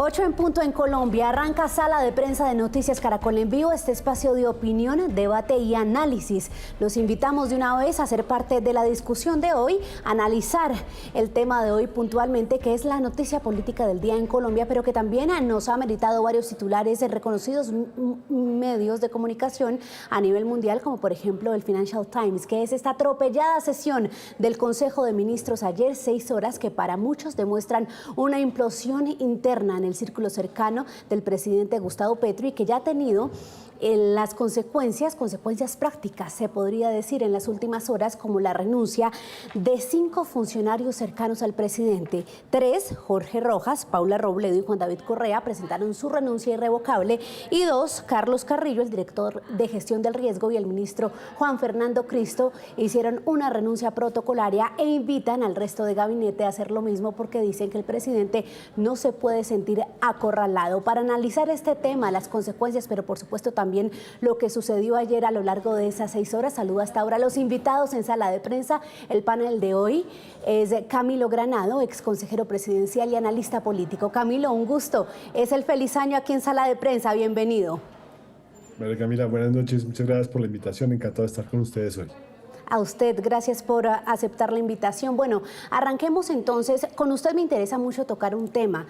8 en punto en Colombia. Arranca Sala de Prensa de Noticias Caracol en Vivo, este espacio de opinión, debate y análisis. Los invitamos de una vez a ser parte de la discusión de hoy, analizar el tema de hoy puntualmente, que es la noticia política del día en Colombia, pero que también nos ha meritado varios titulares de reconocidos medios de comunicación a nivel mundial, como por ejemplo el Financial Times, que es esta atropellada sesión del Consejo de Ministros ayer, 6 horas, que para muchos demuestran una implosión interna en el círculo cercano del presidente Gustavo Petro y que ya ha tenido las consecuencias prácticas, se podría decir, en las últimas horas, como la renuncia de 5 funcionarios cercanos al presidente. 3, Jorge Rojas, Paula Robledo y Juan David Correa, presentaron su renuncia irrevocable, y 2, Carlos Carrillo, el director de gestión del riesgo, y el ministro Juan Fernando Cristo hicieron una renuncia protocolaria e invitan al resto de gabinete a hacer lo mismo, porque dicen que el presidente no se puede sentir acorralado. Para analizar este tema, las consecuencias, pero por supuesto también lo que sucedió ayer a lo largo de esas 6 horas, saludo hasta ahora a los invitados en Sala de Prensa. El panel de hoy es Camilo Granado, ex consejero presidencial y analista político. Camilo, un gusto. Es el feliz año aquí en Sala de Prensa. Bienvenido. María Camila, buenas noches. Muchas gracias por la invitación. Encantado de estar con ustedes hoy. A usted, gracias por aceptar la invitación. Bueno, arranquemos entonces. Con usted me interesa mucho tocar un tema.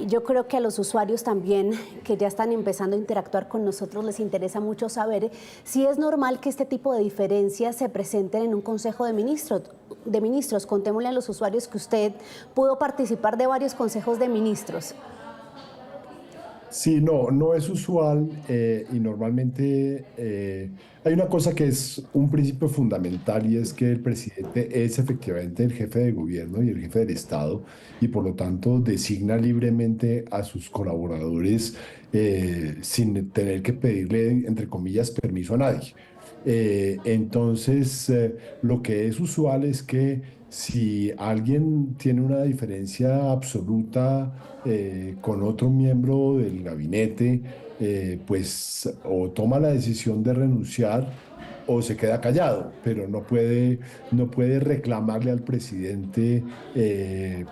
Yo creo que a los usuarios también, que ya están empezando a interactuar con nosotros, les interesa mucho saber si es normal que este tipo de diferencias se presenten en un Consejo de Ministros. Contémosle a los usuarios que usted pudo participar de varios consejos de ministros. Sí, no es usual y normalmente hay una cosa que es un principio fundamental, y es que el presidente es efectivamente el jefe de gobierno y el jefe del Estado, y por lo tanto designa libremente a sus colaboradores sin tener que pedirle, entre comillas, permiso a nadie. Entonces, lo que es usual es que si alguien tiene una diferencia absoluta con otro miembro del gabinete, pues o toma la decisión de renunciar o se queda callado, pero no puede reclamarle al presidente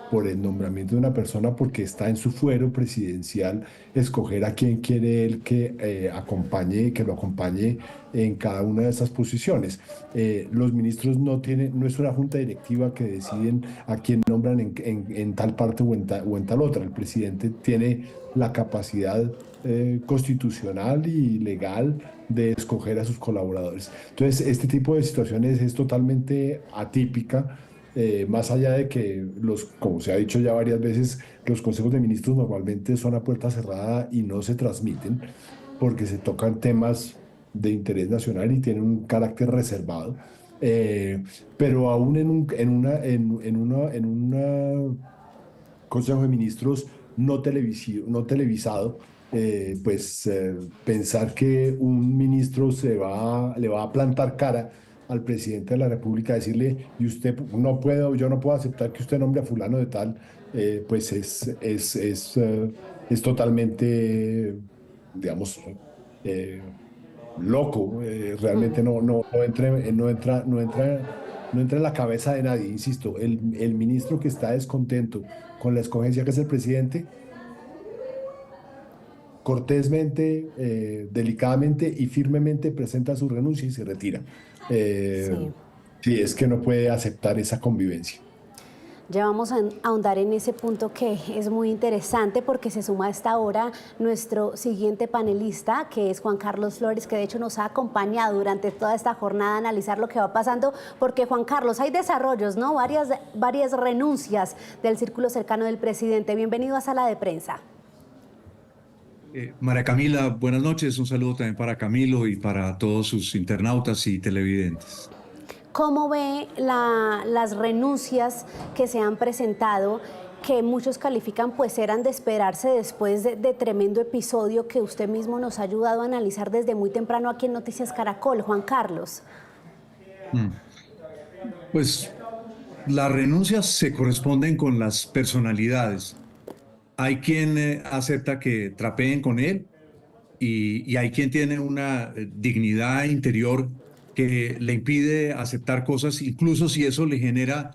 por el nombramiento de una persona, porque está en su fuero presidencial escoger a quién quiere él que lo acompañe en cada una de esas posiciones. Los ministros no es una junta directiva que deciden a quién nombran en tal parte o en tal otra. El presidente tiene la capacidad constitucional y legal de escoger a sus colaboradores. Entonces, este tipo de situaciones es totalmente atípica, más allá de que como se ha dicho ya varias veces, los consejos de ministros normalmente son a puerta cerrada y no se transmiten, porque se tocan temas de interés nacional y tienen un carácter reservado. Pero aún en un consejo de ministros no televisado, pensar que un ministro le va a plantar cara al presidente de la República, decirle, y yo no puedo aceptar que usted nombre a fulano de tal, pues es totalmente, digamos, loco. Realmente no entra en la cabeza de nadie. Insisto, el ministro que está descontento con la escogencia que es el presidente, cortésmente, delicadamente y firmemente presenta su renuncia y se retira. Sí. Sí, es que no puede aceptar esa convivencia. Ya vamos a ahondar en ese punto, que es muy interesante, porque se suma a esta hora nuestro siguiente panelista, que es Juan Carlos Flores, que de hecho nos ha acompañado durante toda esta jornada a analizar lo que va pasando, porque, Juan Carlos, hay desarrollos, ¿no? Varias renuncias del círculo cercano del presidente. Bienvenido a Sala de Prensa. María Camila, buenas noches. Un saludo también para Camilo y para todos sus internautas y televidentes. ¿Cómo ve las renuncias que se han presentado, que muchos califican pues eran de esperarse después de tremendo episodio que usted mismo nos ha ayudado a analizar desde muy temprano aquí en Noticias Caracol, Juan Carlos? Pues las renuncias se corresponden con las personalidades. Hay quien acepta que trapeen con él y hay quien tiene una dignidad interior que le impide aceptar cosas, incluso si eso le genera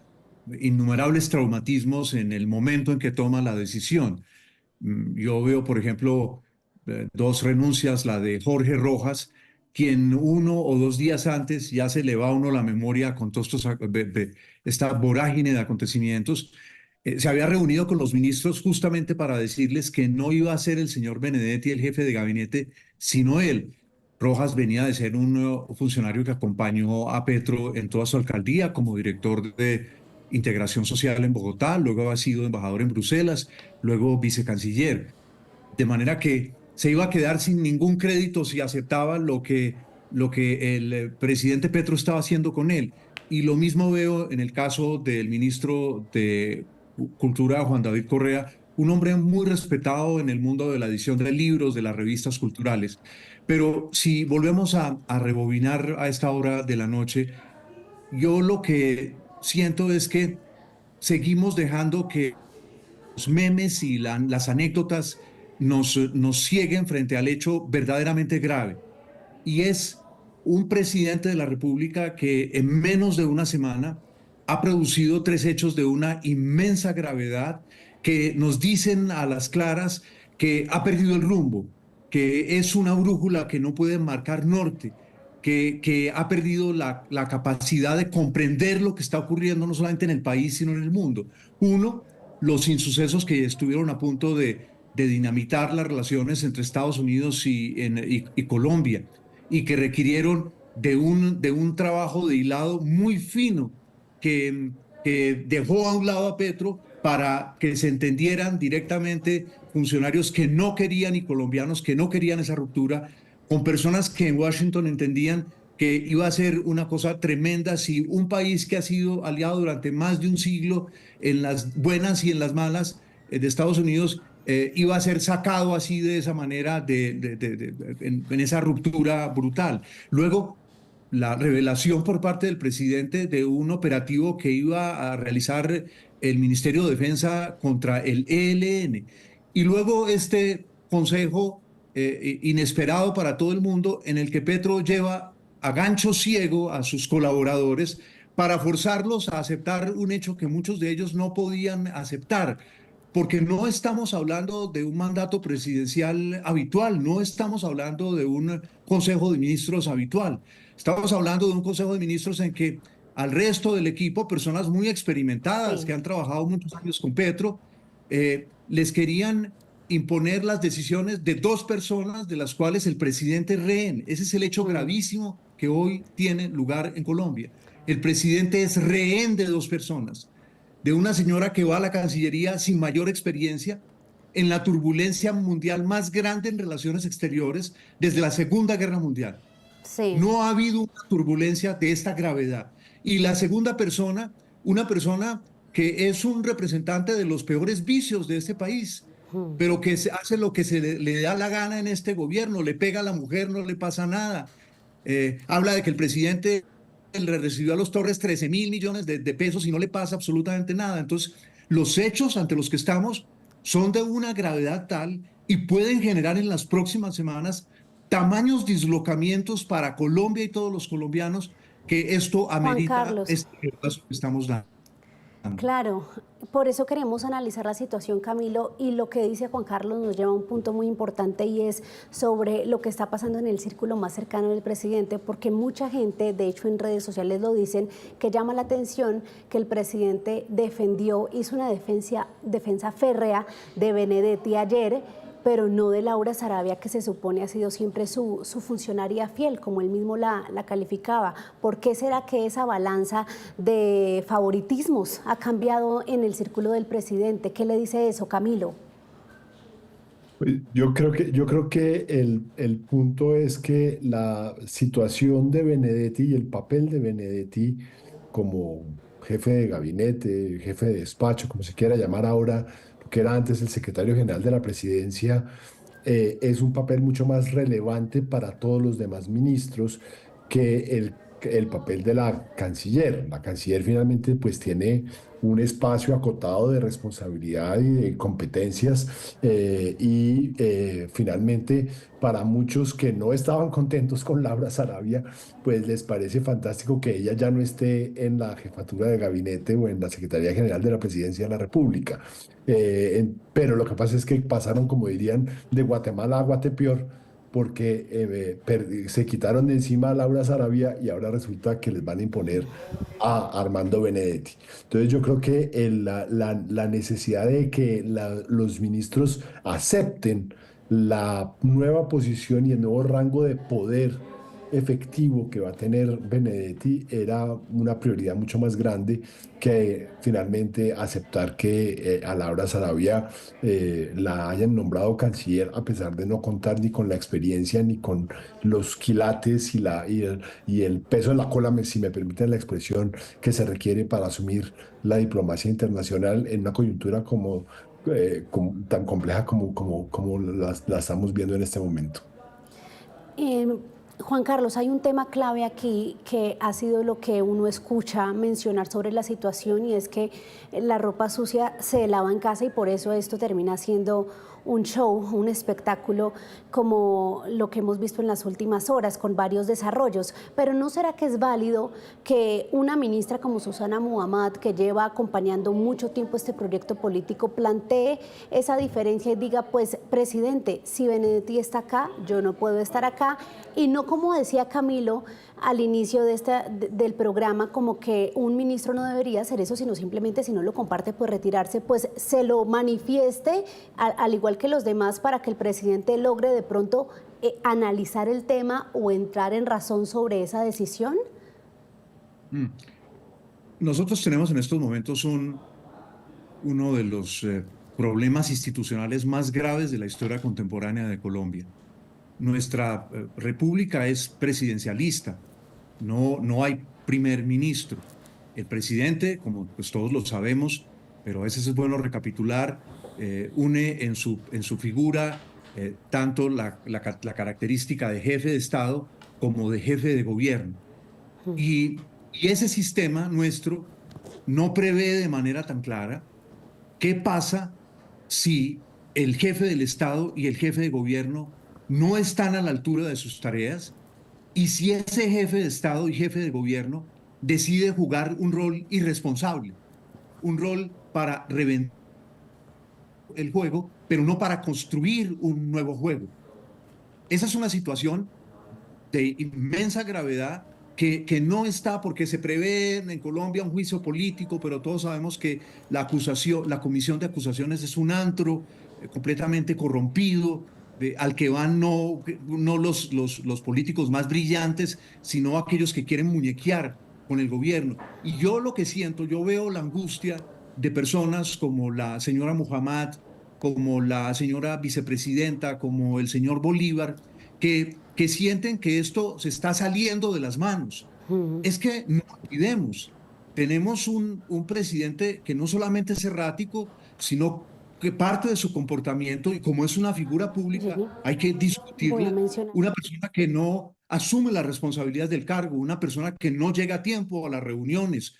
innumerables traumatismos en el momento en que toma la decisión. Yo veo, por ejemplo, dos renuncias, la de Jorge Rojas, quien 1 o 2 días antes ya se le va a uno la memoria con todos esta vorágine de acontecimientos. Se había reunido con los ministros justamente para decirles que no iba a ser el señor Benedetti el jefe de gabinete, sino él. Rojas venía de ser un funcionario que acompañó a Petro en toda su alcaldía como director de Integración Social en Bogotá, luego ha sido embajador en Bruselas, luego vicecanciller. De manera que se iba a quedar sin ningún crédito si aceptaba lo que el presidente Petro estaba haciendo con él. Y lo mismo veo en el caso del ministro de Cultura, Juan David Correa, un hombre muy respetado en el mundo de la edición de libros, de las revistas culturales. Pero si volvemos a rebobinar a esta hora de la noche, yo lo que siento es que seguimos dejando que los memes y las anécdotas nos cieguen frente al hecho verdaderamente grave. Y es un presidente de la República que en menos de una semana ha producido 3 hechos de una inmensa gravedad que nos dicen a las claras que ha perdido el rumbo, que es una brújula que no puede marcar norte, que ha perdido la capacidad de comprender lo que está ocurriendo no solamente en el país, sino en el mundo. Uno, los insucesos que estuvieron a punto de dinamitar las relaciones entre Estados Unidos y Colombia y que requirieron de un trabajo de hilado muy fino que dejó a un lado a Petro para que se entendieran directamente funcionarios que no querían y colombianos que no querían esa ruptura, con personas que en Washington entendían que iba a ser una cosa tremenda si un país que ha sido aliado durante más de un siglo en las buenas y en las malas de Estados Unidos iba a ser sacado así de esa manera en esa ruptura brutal. Luego, la revelación por parte del presidente de un operativo que iba a realizar el Ministerio de Defensa contra el ELN. Y luego este consejo inesperado para todo el mundo en el que Petro lleva a gancho ciego a sus colaboradores para forzarlos a aceptar un hecho que muchos de ellos no podían aceptar, porque no estamos hablando de un mandato presidencial habitual, no estamos hablando de un consejo de ministros habitual, estamos hablando de un consejo de ministros en que al resto del equipo, personas muy experimentadas Sí. que han trabajado muchos años con Petro, les querían imponer las decisiones de 2 personas de las cuales el presidente es rehén. Ese es el hecho Mm. gravísimo que hoy tiene lugar en Colombia. El presidente es rehén de 2 personas, de una señora que va a la Cancillería sin mayor experiencia, en la turbulencia mundial más grande en relaciones exteriores desde la Segunda Guerra Mundial. Sí. No ha habido una turbulencia de esta gravedad. Y la segunda persona, una persona que es un representante de los peores vicios de este país, Mm. pero que hace lo que le da la gana en este gobierno, le pega a la mujer, no le pasa nada. Habla de que el presidente le recibió a los Torres 13.000 millones de pesos y no le pasa absolutamente nada. Entonces, los hechos ante los que estamos son de una gravedad tal y pueden generar en las próximas semanas tamaños dislocamientos para Colombia y todos los colombianos que esto Juan amerita Carlos. este paso que estamos dando. Claro, por eso queremos analizar la situación, Camilo, y lo que dice Juan Carlos nos lleva a un punto muy importante y es sobre lo que está pasando en el círculo más cercano del presidente, porque mucha gente, de hecho en redes sociales lo dicen, que llama la atención que el presidente hizo una defensa férrea de Benedetti ayer, pero no de Laura Sarabia, que se supone ha sido siempre su funcionaria fiel, como él mismo la calificaba. ¿Por qué será que esa balanza de favoritismos ha cambiado en el círculo del presidente? ¿Qué le dice eso, Camilo? Pues yo creo que el punto es que la situación de Benedetti y el papel de Benedetti como jefe de gabinete, jefe de despacho, como se quiera llamar ahora, lo que era antes el secretario general de la presidencia, es un papel mucho más relevante para todos los demás ministros que el el papel de la canciller. La canciller finalmente pues tiene un espacio acotado de responsabilidad y de competencias finalmente para muchos que no estaban contentos con Laura Sarabia, pues les parece fantástico que ella ya no esté en la jefatura de gabinete o en la Secretaría General de la Presidencia de la República. Pero lo que pasa es que pasaron, como dirían, de Guatemala a Guatepeor, porque se quitaron de encima a Laura Sarabia y ahora resulta que les van a imponer a Armando Benedetti. Entonces yo creo que la necesidad de que los ministros acepten la nueva posición y el nuevo rango de poder efectivo que va a tener Benedetti era una prioridad mucho más grande que finalmente aceptar que a Laura Sarabia la hayan nombrado canciller a pesar de no contar ni con la experiencia ni con los quilates y el peso de la cola, si me permiten la expresión, que se requiere para asumir la diplomacia internacional en una coyuntura tan compleja como la estamos viendo en este momento. Juan Carlos, hay un tema clave aquí que ha sido lo que uno escucha mencionar sobre la situación, y es que la ropa sucia se lava en casa y por eso esto termina siendo un show, un espectáculo como lo que hemos visto en las últimas horas con varios desarrollos. Pero ¿no será que es válido que una ministra como Susana Muhammad, que lleva acompañando mucho tiempo este proyecto político, plantee esa diferencia y diga, pues, presidente, si Benedetti está acá, yo no puedo estar acá? Y no, como decía Camilo al inicio del programa, como que un ministro no debería hacer eso, sino simplemente, si no lo comparte, pues retirarse, pues se lo manifieste al igual que los demás, para que el presidente logre de pronto analizar el tema o entrar en razón sobre esa decisión. Nosotros tenemos en estos momentos uno de los problemas institucionales más graves de la historia contemporánea de Colombia. Nuestra república es presidencialista, no hay primer ministro. El presidente, como pues todos lo sabemos, pero a veces es bueno recapitular, une en su figura tanto la característica de jefe de Estado como de jefe de gobierno. Y ese sistema nuestro no prevé de manera tan clara qué pasa si el jefe del Estado y el jefe de gobierno no están a la altura de sus tareas, y si ese jefe de Estado y jefe de gobierno decide jugar un rol irresponsable, un rol para reventar el juego, pero no para construir un nuevo juego. Esa es una situación de inmensa gravedad que no está, porque se prevé en Colombia un juicio político, pero todos sabemos que la comisión de acusaciones es un antro completamente corrompido, al que van no los políticos más brillantes, sino aquellos que quieren muñequear con el gobierno. Y yo lo que siento, yo veo la angustia de personas como la señora Muhammad, como la señora vicepresidenta, como el señor Bolívar, que sienten que esto se está saliendo de las manos. Es que no olvidemos, tenemos un presidente que no solamente es errático, sino que parte de su comportamiento, y como es una figura pública, hay que discutirla. Una persona que no asume las responsabilidades del cargo, una persona que no llega a tiempo a las reuniones,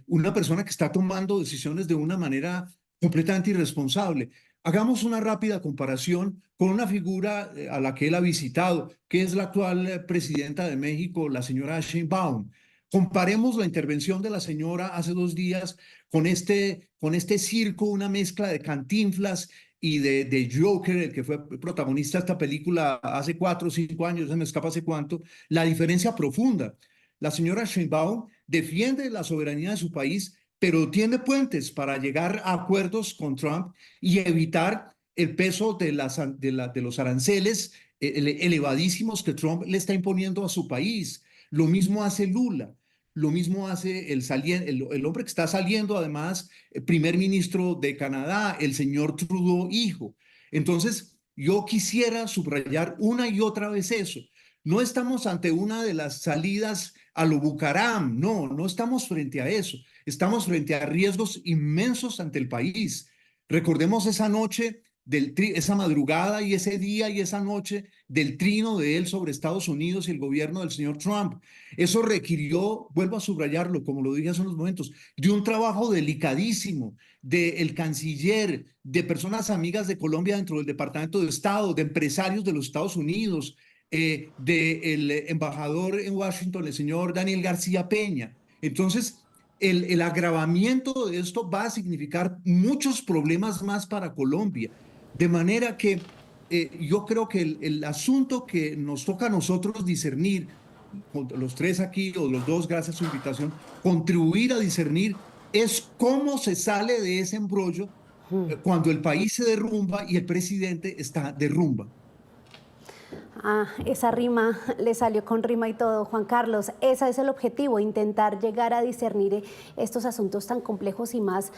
una persona que está tomando decisiones de una manera completamente irresponsable. Hagamos una rápida comparación con una figura a la que él ha visitado, que es la actual presidenta de México, la señora Sheinbaum. Comparemos la intervención de la señora hace 2 días con este circo, una mezcla de Cantinflas y de Joker, el que fue protagonista de esta película hace 4 o 5 años, se me escapa hace cuánto. La diferencia profunda. La señora Sheinbaum defiende la soberanía de su país, pero tiene puentes para llegar a acuerdos con Trump y evitar el peso de los aranceles elevadísimos que Trump le está imponiendo a su país. Lo mismo hace Lula, lo mismo hace el hombre que está saliendo, además, primer ministro de Canadá, el señor Trudeau, hijo. Entonces, yo quisiera subrayar una y otra vez eso. No estamos ante una de las salidas a lo Bucaram, no estamos frente a eso. Estamos frente a riesgos inmensos ante el país. Recordemos esa noche esa madrugada y ese día y esa noche del trino de él sobre Estados Unidos y el gobierno del señor Trump. Eso requirió, vuelvo a subrayarlo, como lo dije hace unos momentos, de un trabajo delicadísimo del canciller, de personas amigas de Colombia dentro del Departamento de Estado, de empresarios de los Estados Unidos, del embajador en Washington, el señor Daniel García Peña. Entonces, el agravamiento de esto va a significar muchos problemas más para Colombia. De manera que yo creo que el asunto que nos toca a nosotros discernir, los tres aquí o los dos, gracias a su invitación, contribuir a discernir es cómo se sale de ese embrollo cuando el país se derrumba y el presidente está de rumba. Ah, esa rima le salió con rima y todo, Juan Carlos. Ese es el objetivo, intentar llegar a discernir estos asuntos tan complejos y más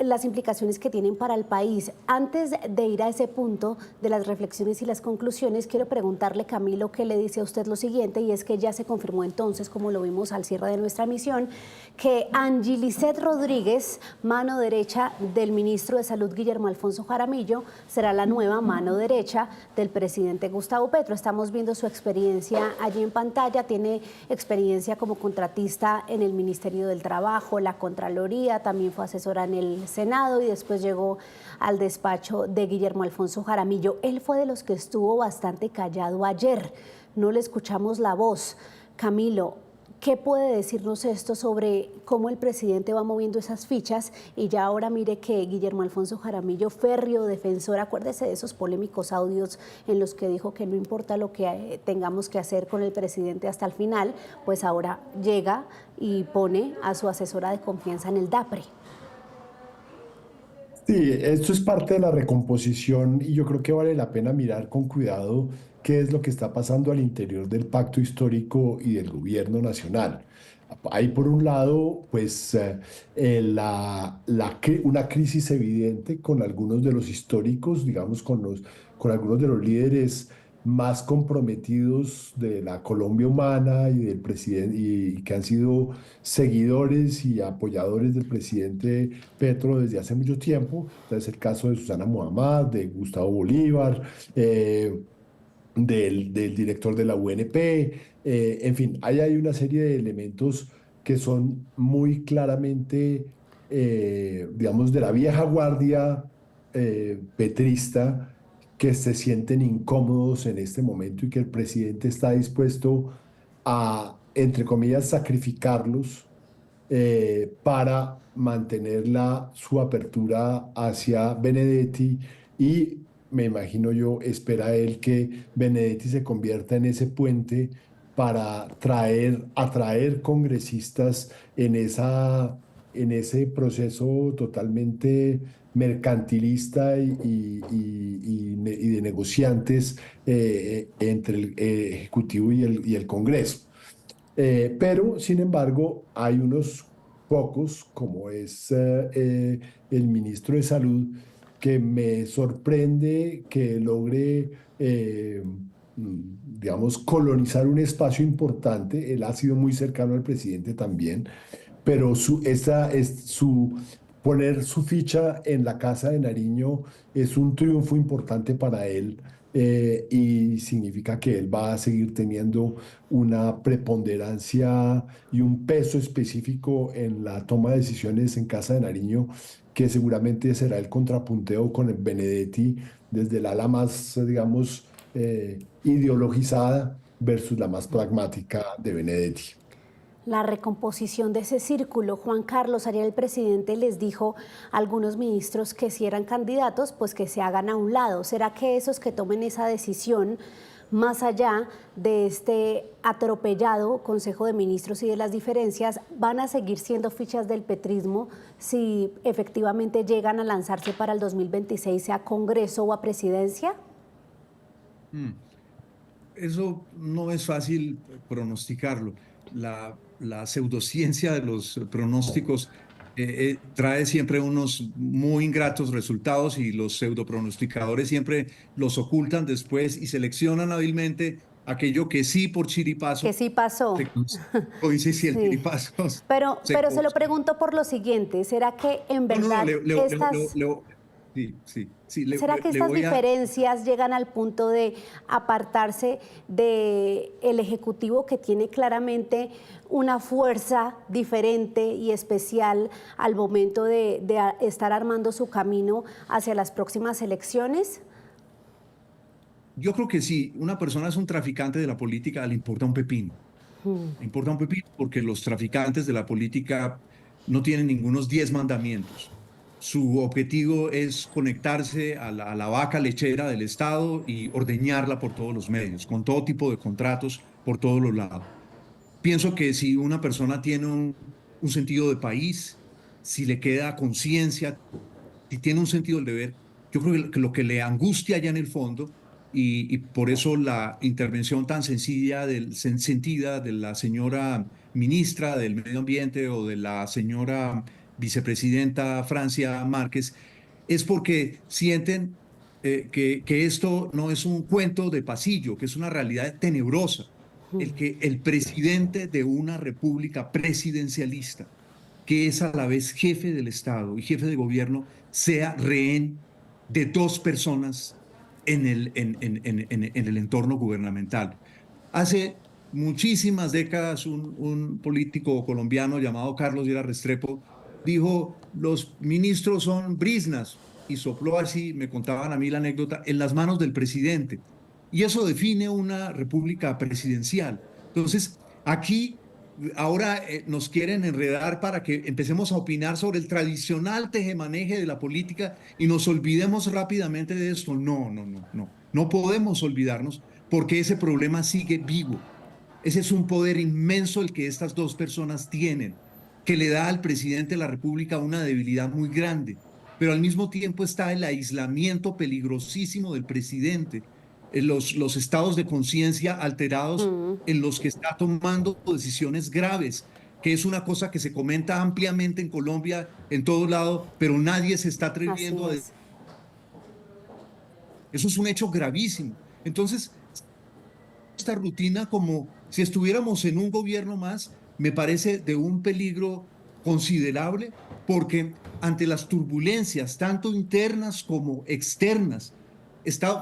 las implicaciones que tienen para el país. Antes de ir a ese punto de las reflexiones y las conclusiones, quiero preguntarle, Camilo, que le dice a usted lo siguiente, y es que ya se confirmó entonces, como lo vimos al cierre de nuestra misión, que Angilisset Rodríguez, mano derecha del ministro de Salud Guillermo Alfonso Jaramillo, será la nueva mano derecha del presidente Gustavo Petro. Estamos viendo su experiencia allí en pantalla, tiene experiencia como contratista en el Ministerio del Trabajo, la Contraloría, también fue asesora en el Senado y después llegó al despacho de Guillermo Alfonso Jaramillo. Él fue de los que estuvo bastante callado ayer, no le escuchamos la voz. Camilo, ¿qué puede decirnos esto sobre cómo el presidente va moviendo esas fichas? Y ya ahora mire que Guillermo Alfonso Jaramillo, férreo defensor, acuérdese de esos polémicos audios en los que dijo que no importa lo que tengamos que hacer con el presidente hasta el final, pues ahora llega y pone a su asesora de confianza en el DAPRE. Sí, esto es parte de la recomposición y yo creo que vale la pena mirar con cuidado qué es lo que está pasando al interior del pacto histórico y del gobierno nacional. Hay por un lado, pues, una crisis evidente con algunos de los históricos, digamos, con algunos de los líderes más comprometidos de la Colombia humana y del presidente y que han sido seguidores y apoyadores del presidente Petro desde hace mucho tiempo. Entonces, el caso de Susana Muhammad, de Gustavo Bolívar, del director de la UNP, en fin, hay una serie de elementos que son muy claramente, digamos, de la vieja guardia petrista, que se sienten incómodos en este momento y que el presidente está dispuesto a, entre comillas, sacrificarlos para mantener su apertura hacia Benedetti y me imagino yo, espera él que Benedetti se convierta en ese puente para atraer congresistas en ese proceso totalmente mercantilista y de negociantes entre el Ejecutivo y el Congreso. Pero, sin embargo, hay unos pocos, como es el ministro de Salud, que me sorprende que logre, digamos, colonizar un espacio importante. Él ha sido muy cercano al presidente también, pero poner su ficha en la Casa de Nariño es un triunfo importante para él. Y significa que él va a seguir teniendo una preponderancia y un peso específico en la toma de decisiones en Casa de Nariño, que seguramente será el contrapunteo con el Benedetti desde el ala más, digamos, ideologizada versus la más pragmática de Benedetti. La recomposición de ese círculo, Juan Carlos, ayer el presidente les dijo a algunos ministros que si eran candidatos, pues que se hagan a un lado. ¿Será que esos que tomen esa decisión, más allá de este atropellado Consejo de Ministros y de las diferencias, van a seguir siendo fichas del petrismo si efectivamente llegan a lanzarse para el 2026, sea Congreso o a presidencia? Eso no es fácil pronosticarlo. La pseudociencia de los pronósticos trae siempre unos muy ingratos resultados y los pseudopronosticadores siempre los ocultan después y seleccionan hábilmente aquello que sí por chiripazo. Que sí pasó. Sí, el sí. chiripazo. Pero se lo pregunto por lo siguiente, ¿será que en verdad Sí, sí, sí. ¿Será que Le estas voy a... diferencias llegan al punto de apartarse del Ejecutivo, que tiene claramente una fuerza diferente y especial al momento de estar armando su camino hacia las próximas elecciones? Yo creo que si una persona es un traficante de la política, le importa un pepino. Le importa un pepino porque los traficantes de la política no tienen ningunos 10 mandamientos. Su objetivo es conectarse a la vaca lechera del Estado y ordeñarla por todos los medios, con todo tipo de contratos por todos los lados. Pienso que si una persona tiene un sentido de país, si le queda conciencia, si tiene un sentido del deber, yo creo que lo que le angustia allá en el fondo, y por eso la intervención tan sencilla, sentida de la señora ministra del Medio Ambiente o de la señora vicepresidenta Francia Márquez, es porque sienten que esto no es un cuento de pasillo, que es una realidad tenebrosa, el que el presidente de una república presidencialista, que es a la vez jefe del Estado y jefe de gobierno, sea rehén de dos personas en el entorno gubernamental. Hace muchísimas décadas un político colombiano llamado Carlos Lleras Restrepo dijo, los ministros son briznas, y sopló así, me contaban a mí la anécdota, en las manos del presidente. Y eso define una república presidencial. Entonces, aquí ahora nos quieren enredar para que empecemos a opinar sobre el tradicional tejemaneje de la política y nos olvidemos rápidamente de esto. No, no, no, no. No podemos olvidarnos porque ese problema sigue vivo. Ese es un poder inmenso el que estas dos personas tienen, que le da al presidente de la República una debilidad muy grande, pero al mismo tiempo está el aislamiento peligrosísimo del presidente, los estados de conciencia alterados en los que está tomando decisiones graves, que es una cosa que se comenta ampliamente en Colombia, en todo lado, pero nadie se está Así atreviendo a decir. es. Eso es un hecho gravísimo. Entonces, esta rutina, como si estuviéramos en un gobierno más, me parece de un peligro considerable, porque ante las turbulencias, tanto internas como externas,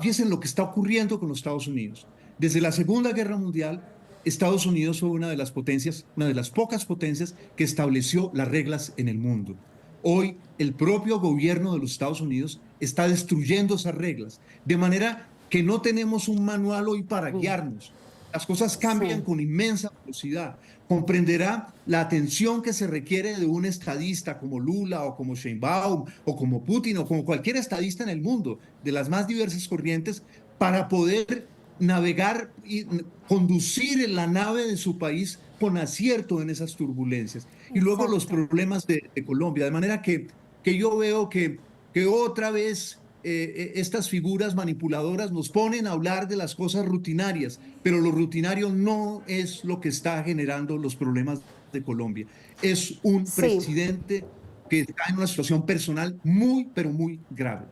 fíjense lo que está ocurriendo con los Estados Unidos. Desde la Segunda Guerra Mundial, Estados Unidos fue una de las potencias, una de las pocas potencias que estableció las reglas en el mundo. Hoy, el propio gobierno de los Estados Unidos está destruyendo esas reglas, de manera que no tenemos un manual hoy para guiarnos. Las cosas cambian Sí. con inmensa velocidad. Comprenderá la atención que se requiere de un estadista como Lula o como Sheinbaum o como Putin o como cualquier estadista en el mundo, de las más diversas corrientes, para poder navegar y conducir la nave de su país con acierto en esas turbulencias. Y luego los Exacto. problemas de Colombia. De manera que yo veo que otra vez estas figuras manipuladoras nos ponen a hablar de las cosas rutinarias, pero lo rutinario no es lo que está generando los problemas de Colombia. Es un Sí. presidente que está en una situación personal muy, pero muy grave.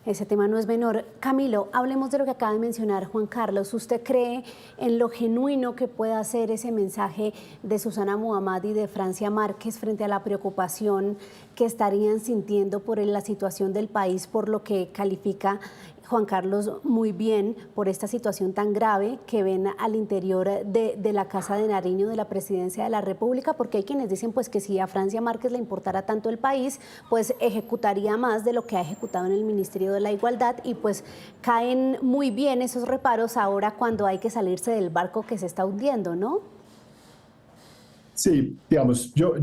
Ese tema no es menor. Camilo, hablemos de lo que acaba de mencionar Juan Carlos. ¿Usted cree en lo genuino que pueda ser ese mensaje de Susana Muhammad y de Francia Márquez frente a la preocupación que estarían sintiendo por la situación del país, por lo que califica Juan Carlos muy bien, por esta situación tan grave que ven al interior de la Casa de Nariño de la Presidencia de la República? Porque hay quienes dicen pues que si a Francia Márquez le importara tanto el país, pues ejecutaría más de lo que ha ejecutado en el Ministerio de la Igualdad, y pues caen muy bien esos reparos ahora cuando hay que salirse del barco que se está hundiendo, ¿no? Sí, digamos, yo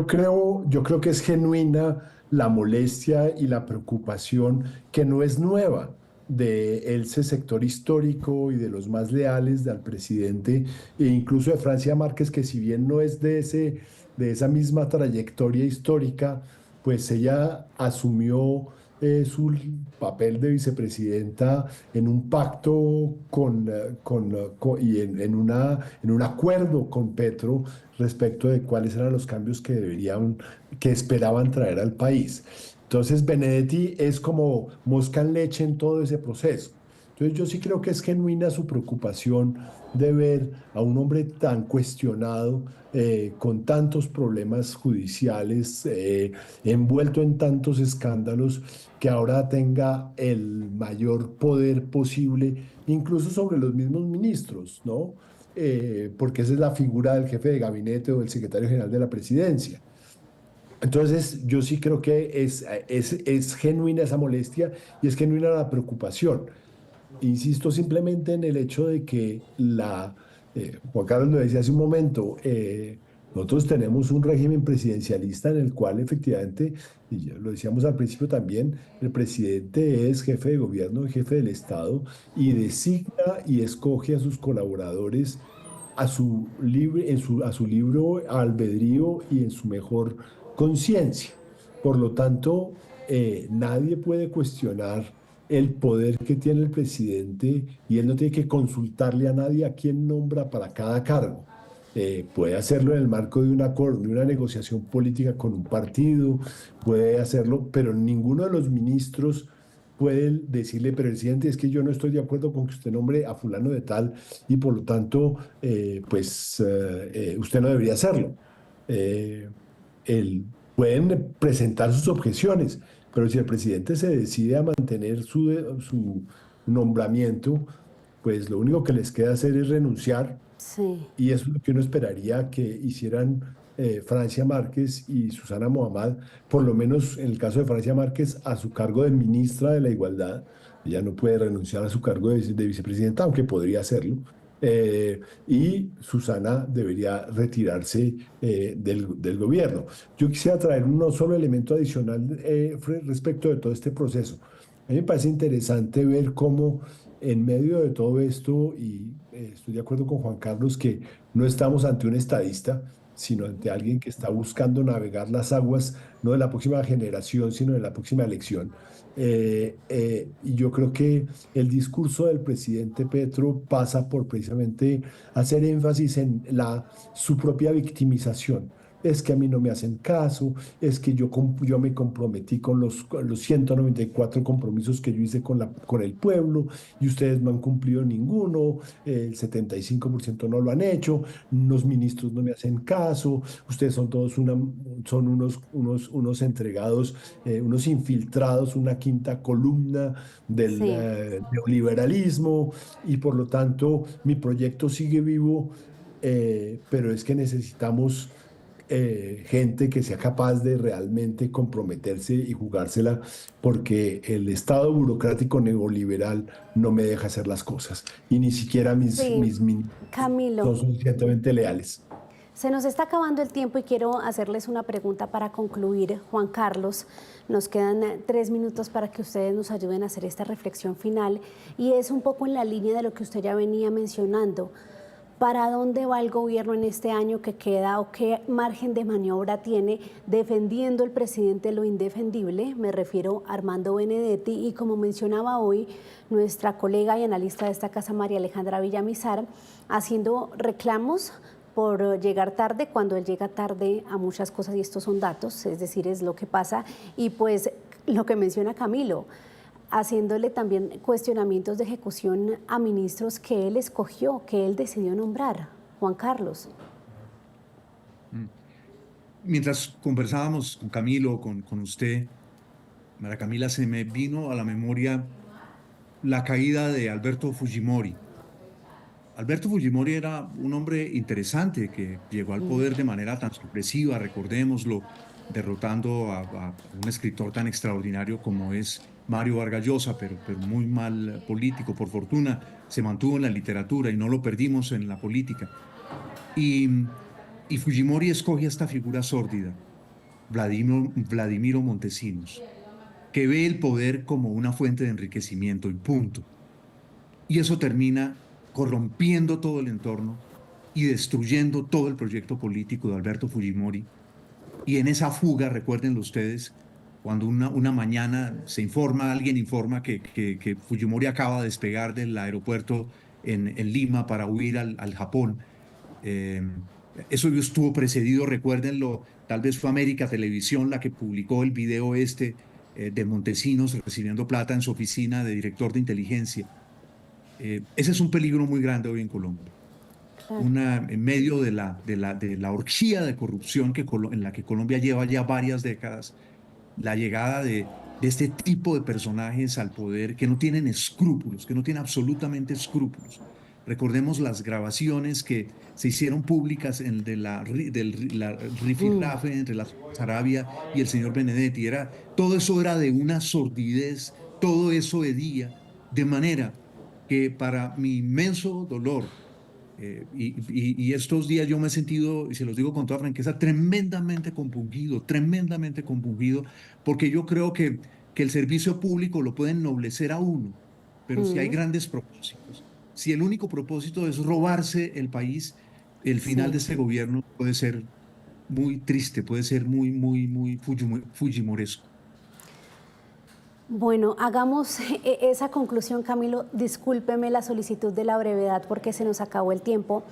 creo que es genuina la molestia y la preocupación, que no es nueva, de ese sector histórico y de los más leales al presidente, e incluso de Francia Márquez, que si bien no es de esa misma trayectoria histórica, pues ella asumió su papel de vicepresidenta en un pacto y en un acuerdo con Petro respecto de cuáles eran los cambios que esperaban traer al país. Entonces, Benedetti es como mosca en leche en todo ese proceso. Entonces yo sí creo que es genuina su preocupación de ver a un hombre tan cuestionado, con tantos problemas judiciales, envuelto en tantos escándalos, que ahora tenga el mayor poder posible, incluso sobre los mismos ministros, ¿no? Porque esa es la figura del jefe de gabinete o del secretario general de la presidencia. Entonces, yo sí creo que es genuina esa molestia y es genuina la preocupación. Insisto simplemente en el hecho de que Juan Carlos lo decía hace un momento, nosotros tenemos un régimen presidencialista en el cual efectivamente, y ya lo decíamos al principio también, el presidente es jefe de gobierno, jefe del Estado y designa y escoge a sus colaboradores a su libro albedrío y en su mejor conciencia. Por lo tanto, nadie puede cuestionar el poder que tiene el presidente y él no tiene que consultarle a nadie a quién nombra para cada cargo. Puede hacerlo en el marco de un acuerdo, de una negociación política con un partido, puede hacerlo, pero ninguno de los ministros puede decirle, presidente, es que yo no estoy de acuerdo con que usted nombre a fulano de tal y por lo tanto, usted no debería hacerlo. Eh, Pueden presentar sus objeciones, pero si el presidente se decide a mantener su nombramiento, pues lo único que les queda hacer es renunciar Sí. y eso es lo que uno esperaría que hicieran Francia Márquez y Susana Muhammad, por lo menos en el caso de Francia Márquez, a su cargo de ministra de la Igualdad. Ella no puede renunciar a su cargo de vicepresidenta, aunque podría hacerlo. Y Susana debería retirarse del gobierno. Yo quisiera traer un solo elemento adicional respecto de todo este proceso. A mí me parece interesante ver cómo en medio de todo esto, y estoy de acuerdo con Juan Carlos, que no estamos ante un estadista, sino ante alguien que está buscando navegar las aguas, no de la próxima generación, sino de la próxima elección. Y yo creo que el discurso del presidente Petro pasa por precisamente hacer énfasis en su propia victimización. Es que a mí no me hacen caso, es que yo me comprometí con los 194 compromisos que yo hice con el pueblo y ustedes no han cumplido ninguno, el 75% no lo han hecho, los ministros no me hacen caso, ustedes son todos son unos entregados, unos infiltrados, una quinta columna del Sí. neoliberalismo y por lo tanto mi proyecto sigue vivo, pero es que necesitamos gente que sea capaz de realmente comprometerse y jugársela, porque el Estado burocrático neoliberal no me deja hacer las cosas y ni siquiera Sí, mis ministros Camilo. son suficientemente leales. Se nos está acabando el tiempo y quiero hacerles una pregunta para concluir, Juan Carlos. Nos quedan 3 minutos para que ustedes nos ayuden a hacer esta reflexión final y es un poco en la línea de lo que usted ya venía mencionando. ¿Para dónde va el gobierno en este año que queda o qué margen de maniobra tiene defendiendo el presidente lo indefendible? Me refiero a Armando Benedetti y como mencionaba hoy nuestra colega y analista de esta casa, María Alejandra Villamizar, haciendo reclamos por llegar tarde, cuando él llega tarde a muchas cosas y estos son datos, es decir, es lo que pasa y pues lo que menciona Camilo, haciéndole también cuestionamientos de ejecución a ministros que él escogió, que él decidió nombrar. Juan Carlos. Mientras conversábamos con Camilo, con usted, María Camila, se me vino a la memoria la caída de Alberto Fujimori. Alberto Fujimori era un hombre interesante que llegó al poder de manera tan sorpresiva, recordémoslo, derrotando a un escritor tan extraordinario como es Mario Vargas Llosa, pero muy mal político. Por fortuna se mantuvo en la literatura y no lo perdimos en la política. Y Fujimori escoge a esta figura sórdida, Vladimiro Montesinos, que ve el poder como una fuente de enriquecimiento y punto. Y eso termina corrompiendo todo el entorno y destruyendo todo el proyecto político de Alberto Fujimori. Y en esa fuga, recuérdenlo ustedes, cuando una mañana alguien informa que Fujimori acaba de despegar del aeropuerto en Lima para huir al Japón. Eso estuvo precedido, recuérdenlo, tal vez fue América Televisión la que publicó el video de Montesinos recibiendo plata en su oficina de director de inteligencia. Ese es un peligro muy grande hoy en Colombia. Claro. En medio de la orgía de corrupción en la que Colombia lleva ya varias décadas, la llegada de este tipo de personajes al poder que no tienen escrúpulos, que no tienen absolutamente escrúpulos. Recordemos las grabaciones que se hicieron públicas la rifirrafe entre la Sarabia y el señor Benedetti. Todo eso era de una sordidez, todo eso hedía, de manera que para mi inmenso dolor, y estos días yo me he sentido, y se los digo con toda franqueza, tremendamente compungido, porque yo creo que el servicio público lo puede ennoblecer a uno, pero si hay Mm, grandes propósitos, si el único propósito es robarse el país, el final de sí. este gobierno puede ser muy triste, puede ser muy fujimoresco. Bueno, hagamos esa conclusión, Camilo. Discúlpeme la solicitud de la brevedad porque se nos acabó el tiempo,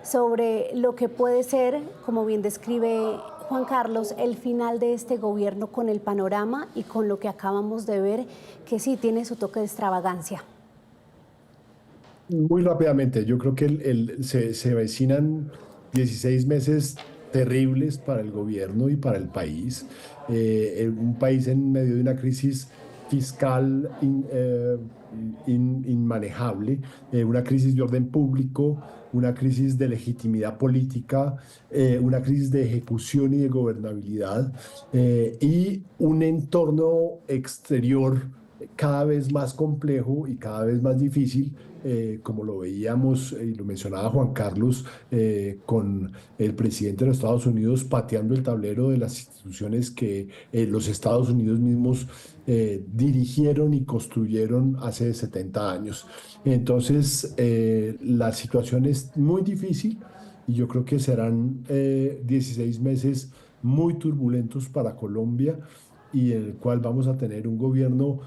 sobre lo que puede ser, como bien describe Juan Carlos, el final de este gobierno con el panorama y con lo que acabamos de ver, que sí tiene su toque de extravagancia. Muy rápidamente, yo creo que se avecinan 16 meses terribles para el gobierno y para el país. Un país en medio de una crisis fiscal inmanejable, una crisis de orden público, una crisis de legitimidad política, una crisis de ejecución y de gobernabilidad, y un entorno exterior cada vez más complejo y cada vez más difícil, como lo veíamos y lo mencionaba Juan Carlos, con el presidente de los Estados Unidos pateando el tablero de las instituciones que los Estados Unidos mismos dirigieron y construyeron hace 70 años. Entonces, la situación es muy difícil y yo creo que serán 16 meses muy turbulentos para Colombia, y en el cual vamos a tener un gobierno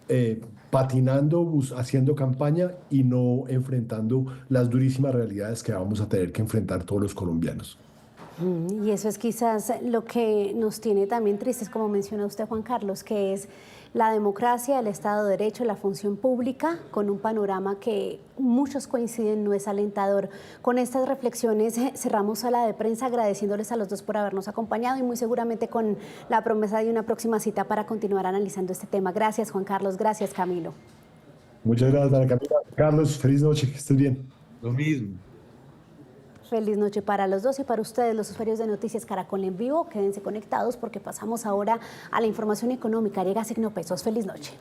eh, patinando, haciendo campaña y no enfrentando las durísimas realidades que vamos a tener que enfrentar todos los colombianos. Y eso es quizás lo que nos tiene también tristes, como menciona usted, Juan Carlos, que es la democracia, el Estado de Derecho, la función pública, con un panorama que muchos coinciden no es alentador. Con estas reflexiones cerramos Sala de Prensa, agradeciéndoles a los dos por habernos acompañado y muy seguramente con la promesa de una próxima cita para continuar analizando este tema. Gracias, Juan Carlos. Gracias, Camilo. Muchas gracias, Ana Camila. Carlos, feliz noche, que estés bien. Lo mismo. Feliz noche para los dos y para ustedes, los usuarios de Noticias Caracol en Vivo. Quédense conectados porque pasamos ahora a la información económica. Llega Signo Pesos. Feliz noche.